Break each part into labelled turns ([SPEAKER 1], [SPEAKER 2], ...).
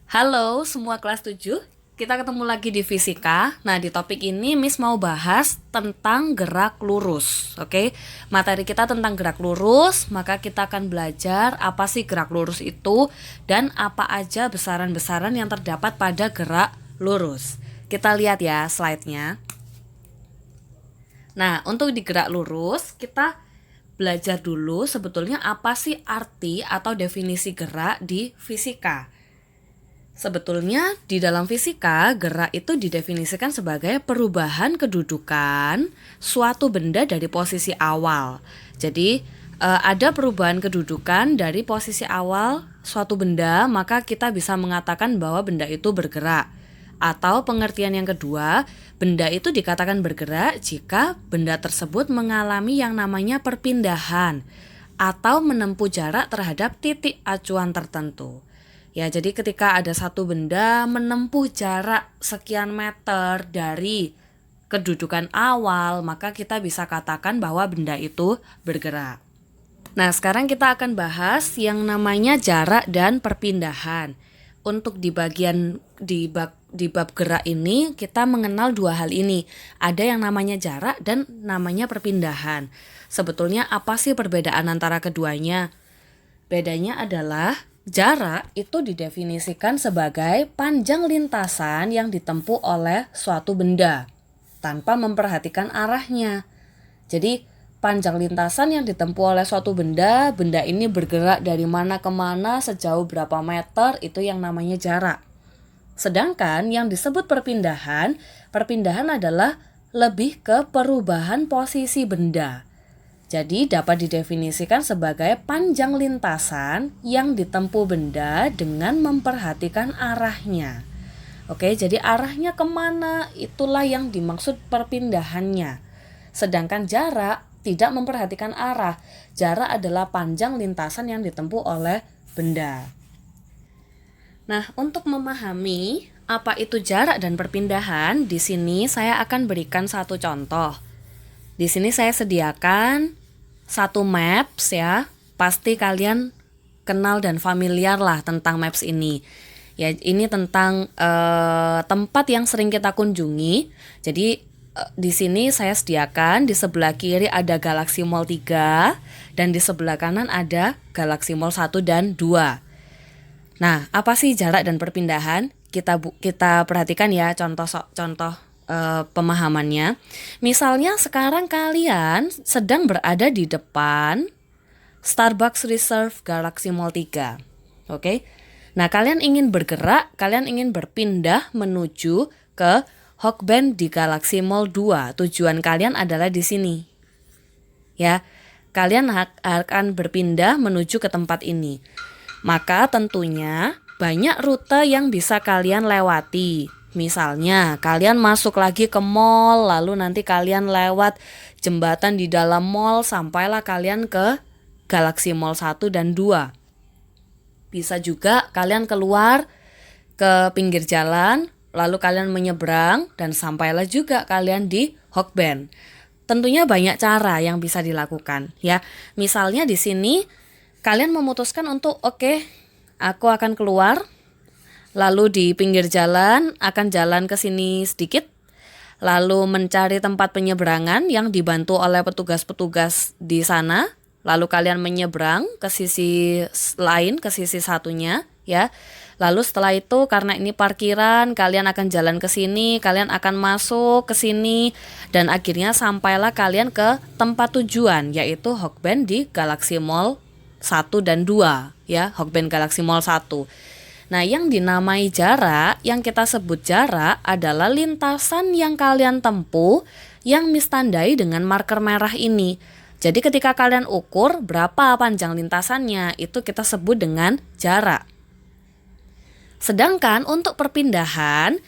[SPEAKER 1] Halo semua kelas 7, kita ketemu lagi di fisika. Nah, di topik ini Miss mau bahas tentang gerak lurus. Oke, materi kita tentang gerak lurus, maka kita akan belajar apa sih gerak lurus itu dan apa aja besaran-besaran yang terdapat pada gerak lurus. Kita lihat ya slide-nya. Nah, untuk di gerak lurus, kita belajar dulu sebetulnya apa sih arti atau definisi gerak di fisika. Sebetulnya di dalam fisika, gerak itu didefinisikan sebagai perubahan kedudukan suatu benda dari posisi awal. Jadi ada perubahan kedudukan dari posisi awal suatu benda, maka kita bisa mengatakan bahwa benda itu bergerak. Atau pengertian yang kedua, benda itu dikatakan bergerak jika benda tersebut mengalami yang namanya perpindahan atau menempuh jarak terhadap titik acuan tertentu. Ya, jadi ketika ada satu benda menempuh jarak sekian meter dari kedudukan awal, maka kita bisa katakan bahwa benda itu bergerak. Nah, sekarang kita akan bahas yang namanya jarak dan perpindahan. Untuk di bab gerak ini kita mengenal dua hal ini. Ada yang namanya jarak dan namanya perpindahan. Sebetulnya apa sih perbedaan antara keduanya? Bedanya adalah jarak itu didefinisikan sebagai panjang lintasan yang ditempuh oleh suatu benda tanpa memperhatikan arahnya. Jadi panjang lintasan yang ditempuh oleh suatu benda, benda ini bergerak dari mana ke mana sejauh berapa meter, itu yang namanya jarak. Sedangkan yang disebut perpindahan adalah lebih ke perubahan posisi benda. Jadi dapat didefinisikan sebagai panjang lintasan yang ditempuh benda dengan memperhatikan arahnya. Oke, jadi arahnya kemana, itulah yang dimaksud perpindahannya. Sedangkan jarak tidak memperhatikan arah. Jarak adalah panjang lintasan yang ditempuh oleh benda. Nah, untuk memahami apa itu jarak dan perpindahan, di sini saya akan berikan satu contoh. Di sini saya sediakan satu maps ya. Pasti kalian kenal dan familiar lah tentang maps ini. Ya, ini tentang tempat yang sering kita kunjungi. Jadi di sini saya sediakan di sebelah kiri ada Galaxy Mall 3 dan di sebelah kanan ada Galaxy Mall 1 dan 2. Nah, apa sih jarak dan perpindahan? Kita perhatikan ya contoh pemahamannya. Misalnya sekarang kalian sedang berada di depan Starbucks Reserve Galaxy Mall 3. Oke. Nah, kalian ingin bergerak, kalian ingin berpindah menuju ke Hokben di Galaxy Mall 2. Tujuan kalian adalah di sini. Ya. Kalian akan berpindah menuju ke tempat ini. Maka tentunya banyak rute yang bisa kalian lewati. Misalnya, kalian masuk lagi ke mall, lalu nanti kalian lewat jembatan di dalam mall, sampailah kalian ke Galaxy Mall 1 dan 2. Bisa juga kalian keluar ke pinggir jalan, lalu kalian menyeberang, dan sampailah juga kalian di Hokben. Tentunya banyak cara yang bisa dilakukan, ya. Misalnya di sini, kalian memutuskan untuk, oke, aku akan keluar, lalu di pinggir jalan akan jalan ke sini sedikit, lalu mencari tempat penyeberangan yang dibantu oleh petugas-petugas di sana, lalu kalian menyeberang ke sisi lain, ke sisi satunya, ya. Lalu setelah itu karena ini parkiran, kalian akan jalan ke sini, kalian akan masuk ke sini, dan akhirnya sampailah kalian ke tempat tujuan, yaitu Hokben di Galaxy Mall 1 dan 2, ya, Hokben Galaxy Mall 1. Nah, yang dinamai jarak, yang kita sebut jarak adalah lintasan yang kalian tempuh yang mistandai dengan marker merah ini. Jadi ketika kalian ukur berapa panjang lintasannya, itu kita sebut dengan jarak. Sedangkan untuk perpindahan,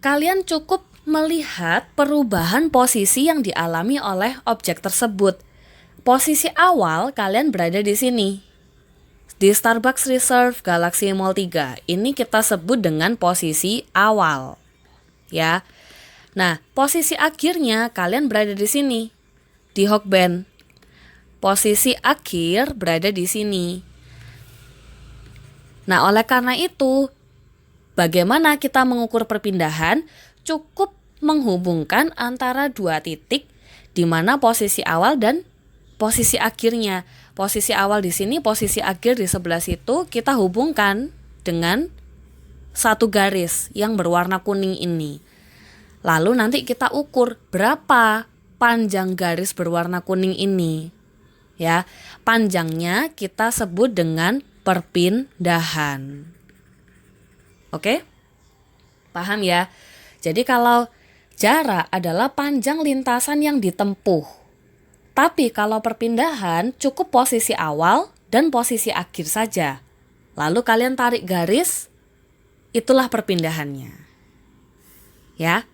[SPEAKER 1] kalian cukup melihat perubahan posisi yang dialami oleh objek tersebut. Posisi awal kalian berada di sini, di Starbucks Reserve Galaxy Mall 3. Ini kita sebut dengan posisi awal. Ya. Nah, posisi akhirnya kalian berada di sini, di Hokben. Posisi akhir berada di sini. Nah, oleh karena itu, Bagaimana kita mengukur perpindahan? Cukup menghubungkan antara dua titik di mana posisi awal dan posisi akhirnya. Posisi awal di sini, posisi akhir di sebelah situ, kita hubungkan dengan satu garis yang berwarna kuning ini. Lalu nanti kita ukur berapa panjang garis berwarna kuning ini. Ya, panjangnya kita sebut dengan perpindahan. Oke? Paham ya? Jadi kalau jarak adalah panjang lintasan yang ditempuh. Tapi kalau perpindahan cukup posisi awal dan posisi akhir saja. Lalu kalian tarik garis, itulah perpindahannya. Ya.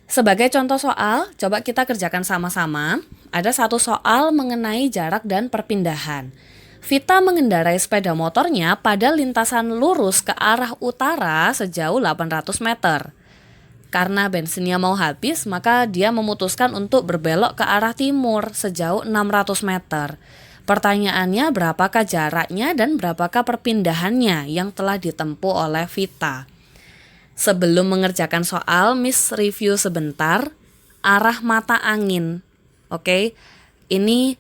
[SPEAKER 1] Sebagai contoh soal, coba kita kerjakan sama-sama. Ada satu soal mengenai jarak dan perpindahan. Vita mengendarai sepeda motornya pada lintasan lurus ke arah utara sejauh 800 meter. Karena bensinnya mau habis, maka dia memutuskan untuk berbelok ke arah timur sejauh 600 meter. Pertanyaannya, berapakah jaraknya dan berapakah perpindahannya yang telah ditempuh oleh Vita? Sebelum mengerjakan soal, Miss review sebentar arah mata angin. Oke, ini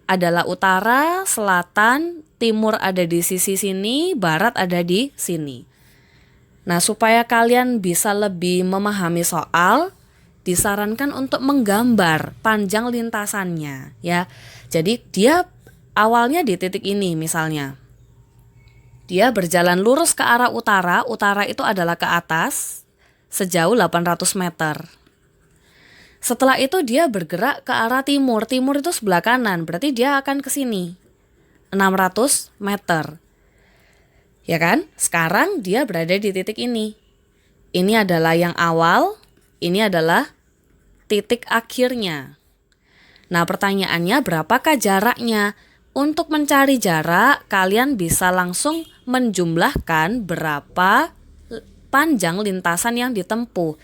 [SPEAKER 1] adalah utara, selatan, timur ada di sisi sini, barat ada di sini. Nah, supaya kalian bisa lebih memahami soal, disarankan untuk menggambar panjang lintasannya, ya. Jadi dia awalnya di titik ini misalnya. Dia berjalan lurus ke arah utara, utara itu adalah ke atas, sejauh 800 meter. Setelah itu dia bergerak ke arah timur, timur itu sebelah kanan, berarti dia akan ke sini, 600 meter. Ya kan? Sekarang dia berada di titik ini. Ini adalah yang awal, ini adalah titik akhirnya. Nah, pertanyaannya berapakah jaraknya? Untuk mencari jarak, kalian bisa langsung menjumlahkan berapa panjang lintasan yang ditempuh.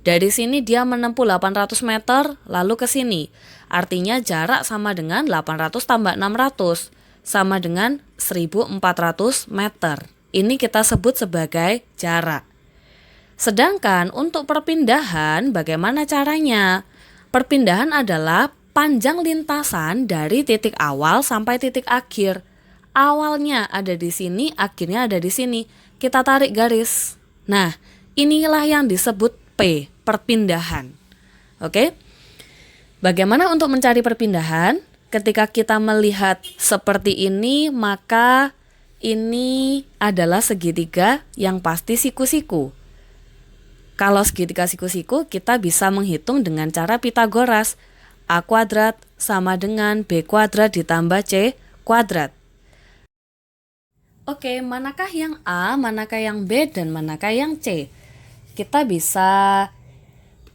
[SPEAKER 1] Dari sini dia menempuh 800 meter, lalu ke sini. Artinya jarak sama dengan 800 tambah 600, sama dengan 1400 meter. Ini kita sebut sebagai jarak. Sedangkan untuk perpindahan, bagaimana caranya? Perpindahan adalah panjang lintasan dari titik awal sampai titik akhir. Awalnya ada di sini, akhirnya ada di sini. Kita tarik garis. Nah, inilah yang disebut P, perpindahan. Oke? Bagaimana untuk mencari perpindahan? Ketika kita melihat seperti ini, maka ini adalah segitiga yang pasti siku-siku. Kalau segitiga siku-siku, kita bisa menghitung dengan cara Pitagoras. A kuadrat sama dengan B kuadrat ditambah C kuadrat. Oke, manakah yang A, manakah yang B, dan manakah yang C? Kita bisa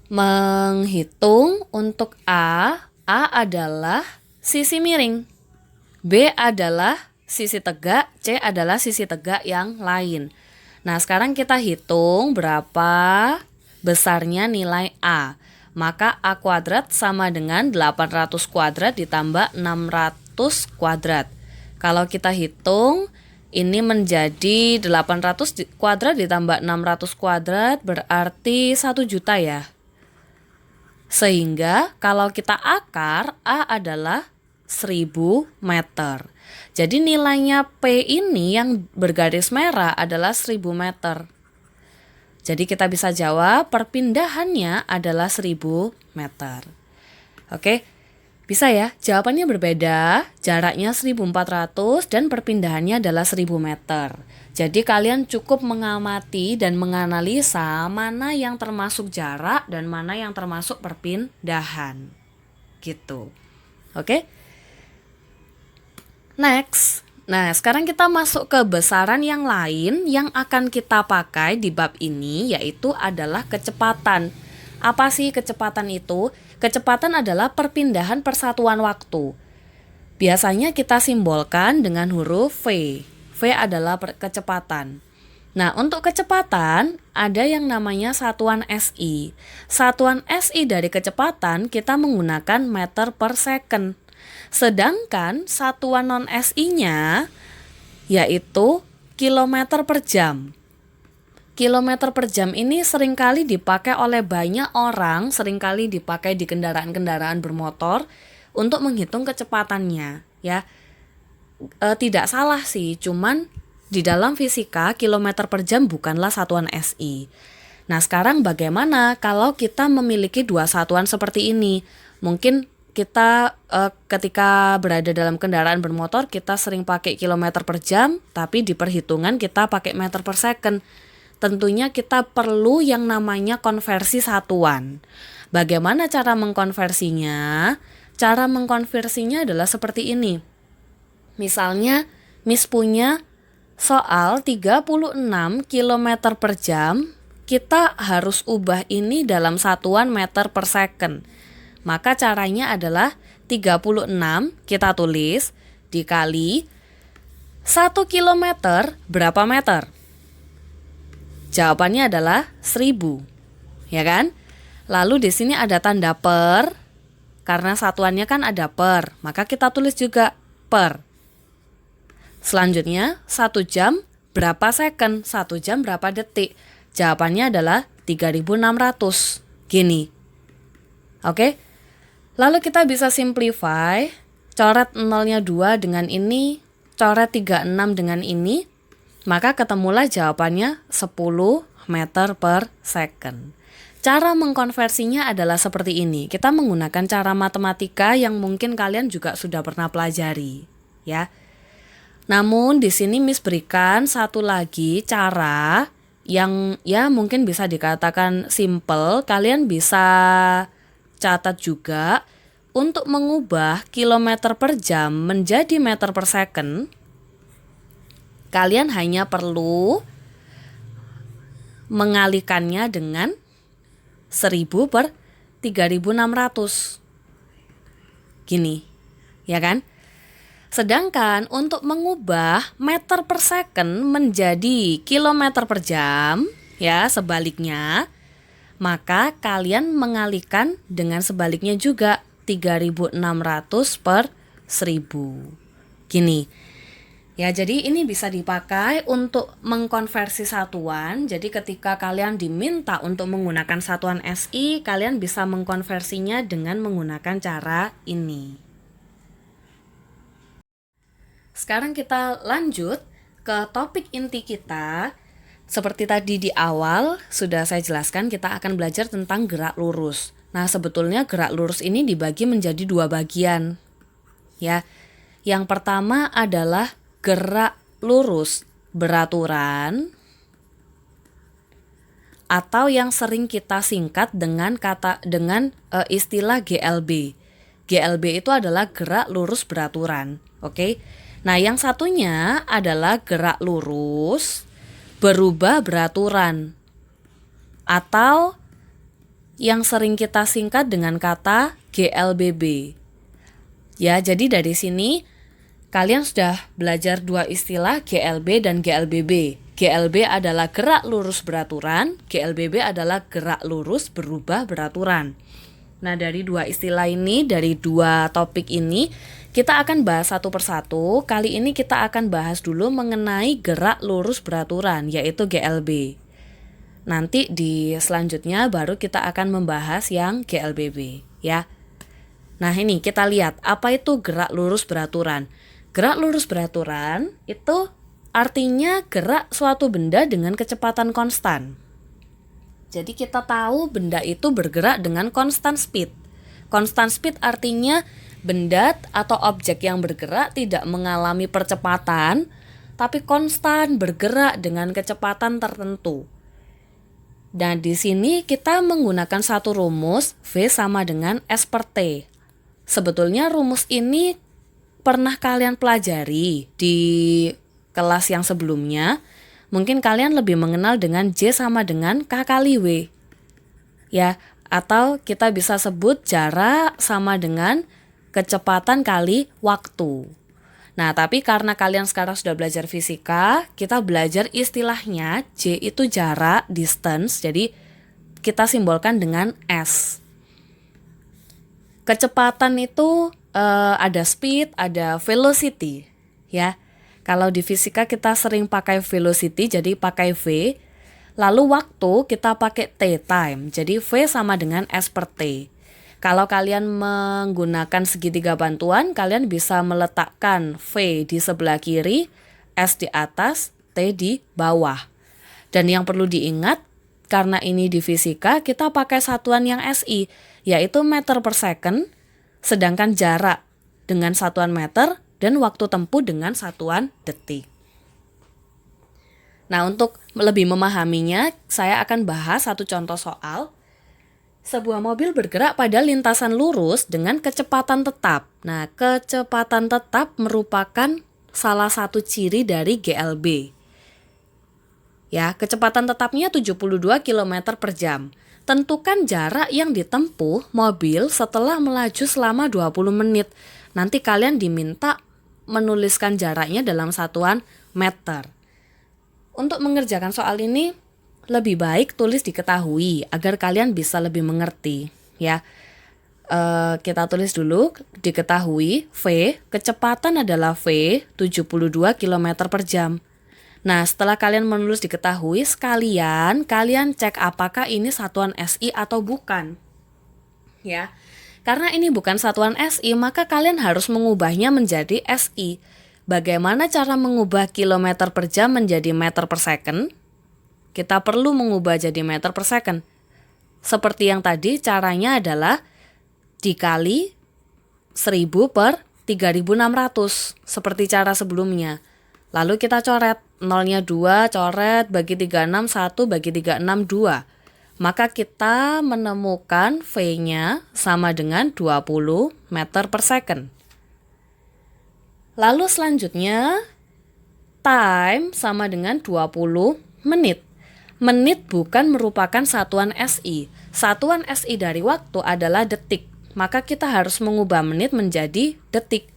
[SPEAKER 1] menghitung untuk A adalah sisi miring, B adalah sisi tegak, C adalah sisi tegak yang lain. Nah, sekarang kita hitung berapa besarnya nilai A. Maka A kuadrat sama dengan 800 kuadrat ditambah 600 kuadrat. Kalau kita hitung, ini menjadi 800 kuadrat ditambah 600 kuadrat berarti 1 juta ya. Sehingga kalau kita akar, A adalah 1000 meter. Jadi nilainya P ini yang bergaris merah adalah 1000 meter. Jadi kita bisa jawab perpindahannya adalah 1000 meter. Oke, bisa ya? Jawabannya berbeda, jaraknya 1400 dan perpindahannya adalah 1000 meter. Jadi kalian cukup mengamati dan menganalisa mana yang termasuk jarak dan mana yang termasuk perpindahan. Gitu. Oke? Next. Nah, sekarang kita masuk ke besaran yang lain yang akan kita pakai di bab ini, yaitu adalah kecepatan. Apa sih kecepatan itu? Kecepatan adalah perpindahan persatuan waktu. Biasanya kita simbolkan dengan huruf V. V adalah kecepatan. Nah, untuk kecepatan ada yang namanya satuan SI. Satuan SI dari kecepatan kita menggunakan meter per second. Sedangkan satuan non-SI-nya yaitu kilometer per jam. kilometer per jam ini seringkali dipakai oleh banyak orang, seringkali dipakai di kendaraan-kendaraan bermotor untuk menghitung kecepatannya, ya. Tidak salah sih, cuman di dalam fisika kilometer per jam bukanlah satuan SI. Nah, sekarang bagaimana kalau kita memiliki dua satuan seperti ini? Mungkin kita ketika berada dalam kendaraan bermotor kita sering pakai kilometer per jam, tapi di perhitungan kita pakai meter per second. Tentunya kita perlu yang namanya konversi satuan. Bagaimana cara mengkonversinya? Cara mengkonversinya adalah seperti ini. Misalnya, Miss punya soal 36 km per jam, kita harus ubah ini dalam satuan meter per second. Maka caranya adalah 36 kita tulis dikali 1 kilometer berapa meter? Jawabannya adalah 1000, ya kan? Lalu di sini ada tanda per, karena satuannya kan ada per, maka kita tulis juga per. Selanjutnya, 1 jam berapa second? 1 jam berapa detik? Jawabannya adalah 3600. Gini. Oke? Lalu kita bisa simplify, coret 0-nya 2 dengan ini, coret 36 dengan ini, maka ketemulah jawabannya 10 meter per second. Cara mengkonversinya adalah seperti ini. Kita menggunakan cara matematika yang mungkin kalian juga sudah pernah pelajari, ya. Namun di sini Miss berikan satu lagi cara yang ya mungkin bisa dikatakan simple. Kalian bisa catat juga untuk mengubah kilometer per jam menjadi meter per second. Kalian hanya perlu mengalihkannya dengan 1000 per 3600. Gini, ya kan? Sedangkan untuk mengubah meter per second menjadi kilometer per jam, ya sebaliknya, maka kalian mengalihkan dengan sebaliknya juga 3600 per 1000. Gini. Ya, jadi ini bisa dipakai untuk mengkonversi satuan. Jadi ketika kalian diminta untuk menggunakan satuan SI, kalian bisa mengkonversinya dengan menggunakan cara ini. Sekarang kita lanjut ke topik inti kita. Seperti tadi di awal sudah saya jelaskan, kita akan belajar tentang gerak lurus. Nah, sebetulnya gerak lurus ini dibagi menjadi dua bagian. Ya. Yang pertama adalah gerak lurus beraturan atau yang sering kita singkat dengan istilah GLB. GLB itu adalah gerak lurus beraturan, oke? Nah, yang satunya adalah gerak lurus berubah beraturan atau yang sering kita singkat dengan kata GLBB. Ya, jadi dari sini kalian sudah belajar dua istilah GLB dan GLBB. GLB adalah gerak lurus beraturan, GLBB adalah gerak lurus berubah beraturan. Nah, dari dua istilah ini, dari dua topik ini, kita akan bahas satu persatu. Kali ini kita akan bahas dulu mengenai gerak lurus beraturan, yaitu GLB. Nanti di selanjutnya baru kita akan membahas yang GLBB, ya. Nah, ini kita lihat apa itu gerak lurus beraturan. Gerak lurus beraturan itu artinya gerak suatu benda dengan kecepatan konstan. Jadi kita tahu benda itu bergerak dengan constant speed. Constant speed artinya benda atau objek yang bergerak tidak mengalami percepatan, tapi konstan bergerak dengan kecepatan tertentu. Dan di sini kita menggunakan satu rumus, V sama dengan S per T. Sebetulnya rumus ini pernah kalian pelajari di kelas yang sebelumnya. Mungkin kalian lebih mengenal dengan J sama dengan K kali W. Ya, atau kita bisa sebut jarak sama dengan kecepatan kali waktu. Nah, tapi karena kalian sekarang sudah belajar fisika, kita belajar istilahnya J itu jarak, distance, jadi kita simbolkan dengan S. Kecepatan itu ada speed, ada velocity, ya. Kalau di fisika kita sering pakai velocity, jadi pakai V. Lalu waktu kita pakai T, time. Jadi V sama dengan S per T. Kalau kalian menggunakan segitiga bantuan, kalian bisa meletakkan V di sebelah kiri, S di atas, T di bawah. Dan yang perlu diingat, karena ini di fisika, kita pakai satuan yang SI, yaitu meter per second, sedangkan jarak dengan satuan meter dan waktu tempuh dengan satuan detik. Nah, untuk lebih memahaminya, saya akan bahas satu contoh soal. Sebuah mobil bergerak pada lintasan lurus dengan kecepatan tetap. Nah, kecepatan tetap merupakan salah satu ciri dari GLB. Ya, kecepatan tetapnya 72 km per jam. Tentukan jarak yang ditempuh mobil setelah melaju selama 20 menit. Nanti kalian diminta menuliskan jaraknya dalam satuan meter. Untuk mengerjakan soal ini, lebih baik tulis diketahui agar kalian bisa lebih mengerti. Ya, kita tulis dulu diketahui V, kecepatan adalah V 72 km per jam. Nah, setelah kalian menulis diketahui, sekalian kalian cek apakah ini satuan SI atau bukan. Ya, karena ini bukan satuan SI, maka kalian harus mengubahnya menjadi SI. Bagaimana cara mengubah kilometer per jam menjadi meter per second? Kita perlu mengubah jadi meter per second. Seperti yang tadi, caranya adalah dikali 1000 per 3600, seperti cara sebelumnya. Lalu kita coret, nolnya 2, coret, bagi 36, 1, bagi 36, 2. Maka kita menemukan V-nya sama dengan 20 meter per second. Lalu selanjutnya, time sama dengan 20 menit. Menit bukan merupakan satuan SI. Satuan SI dari waktu adalah detik. Maka kita harus mengubah menit menjadi detik.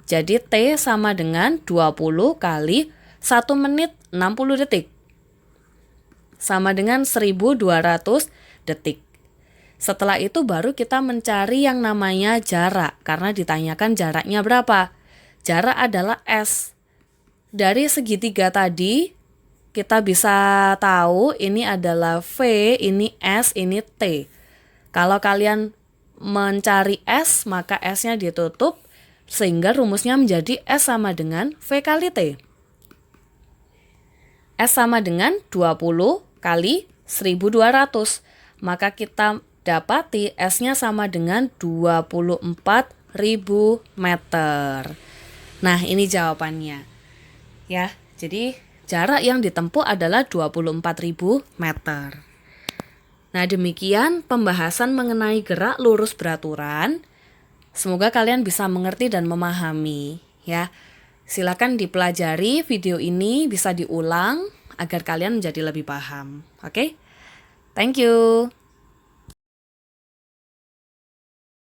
[SPEAKER 1] Jadi T sama dengan 20 kali 1 menit 60 detik. Sama dengan 1200 detik. Setelah itu baru kita mencari yang namanya jarak. Karena ditanyakan jaraknya berapa. Jarak adalah S. Dari segitiga tadi, kita bisa tahu ini adalah V, ini S, ini T. Kalau kalian mencari S, maka S-nya ditutup, sehingga rumusnya menjadi S sama dengan V kali T. S sama dengan 20 kali 1200. Maka kita dapati S-nya sama dengan 24.000 meter. Nah, ini jawabannya. Ya, jadi jarak yang ditempuh adalah 24.000 meter. Nah, demikian pembahasan mengenai gerak lurus beraturan. Semoga kalian bisa mengerti dan memahami, ya. Silakan dipelajari video ini, bisa diulang agar kalian menjadi lebih paham. Oke? Thank you.